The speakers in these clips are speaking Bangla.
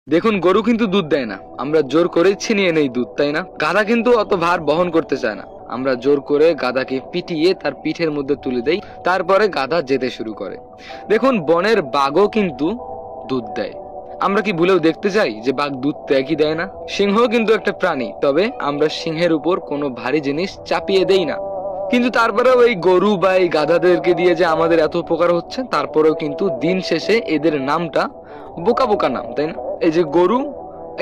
দেখুন, গরু কিন্তু দুধ দেয় না, আমরা জোর করে ছিনিয়ে নেই দুধ, তাই না? গাধা কিন্তু অত ভার বহন করতে চায় না, আমরা জোর করে গাধাকে পিটিয়ে তার পিঠের মধ্যে তুলে দেই, তারপরে গাধা যেতে শুরু করে। দেখুন, বনের বাঘও কিন্তু দুধ দেয়। আমরা কি ভুলেও দেখতে চাই যে বাঘ দুধ দেয় কি দেয় না? সিংহ কিন্তু একটা প্রাণী, তবে আমরা সিংহের উপর কোনো ভারী জিনিস চাপিয়ে দেই না। কিন্তু তারপরেও এই গরু বা এই গাধাদেরকে দিয়ে যে আমাদের এত উপকার হচ্ছে, তারপরেও কিন্তু দিন শেষে এদের নামটা বোকা বোকা নাম, তাই না? এই যে গরু,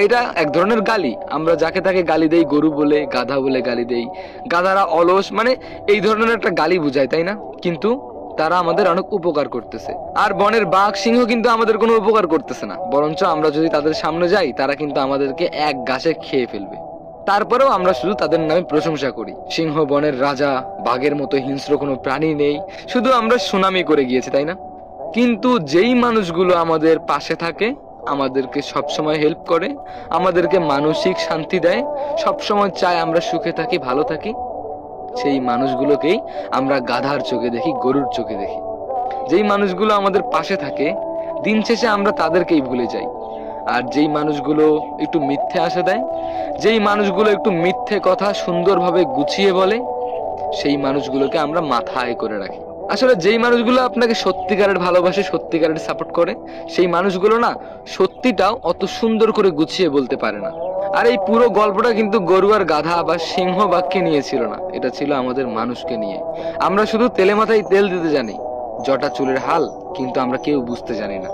এটা এক ধরনের গালি। আমরা যাকে তাকে গালি দেই, গরু বলে, গাধা বলে গালি দেই। গাধারা অলস, মানে এই ধরনের একটা গালি বুঝায়, তাই না? কিন্তু তারা আমাদের অনেক উপকার করতেছে। আর বনের বাঘ সিংহ কিন্তু আমাদের কোনো উপকার করতেছে না, বরঞ্চ আমরা যদি তাদের সামনে যাই, তারা কিন্তু আমাদেরকে এক গাছে খেয়ে ফেলবে। তারপরেও আমরা শুধু তাদের নামে প্রশংসা করি। সিংহ বনের রাজা, বাঘের মতো হিংস্র কোনো প্রাণী নেই, শুধু আমরা সুনামি করে গিয়েছি, তাই না? কিন্তু যেই মানুষগুলো আমাদের পাশে থাকে, আমাদেরকে সবসময় হেল্প করে, আমাদেরকে মানসিক শান্তি দেয়, সবসময় চায় আমরা সুখে থাকি, ভালো থাকি, সেই মানুষগুলোকেই আমরা গাধার চোখে দেখি, গরুর চোখে দেখি। যেই মানুষগুলো আমাদের পাশে থাকে, দিন শেষে আমরা তাদেরকেই ভুলে যাই। আর যেই মানুষগুলো একটু মিথ্যে আশা দেয়, যেই মানুষগুলো একটু মিথ্যে কথা সুন্দরভাবে গুছিয়ে বলে, সেই মানুষগুলোকে আমরা মাথায় করে রাখি। আসলে যেই মানুষগুলো আপনাকে সত্যিকারের ভালোবাসে, সত্যিকারের সাপোর্ট করে, সেই মানুষগুলো না সত্যিটাও অত সুন্দর করে গুছিয়ে বলতে পারে না। আর এই পুরো গল্পটা কিন্তু গরু আর গাধা বা সিংহ বাঘকে নিয়ে ছিল না, এটা ছিল আমাদের মানুষকে নিয়ে। আমরা শুধু তেলে মাথায় তেল দিতে জানি, জটা চুলের হাল কিন্তু আমরা কেউ বুঝতে জানি না।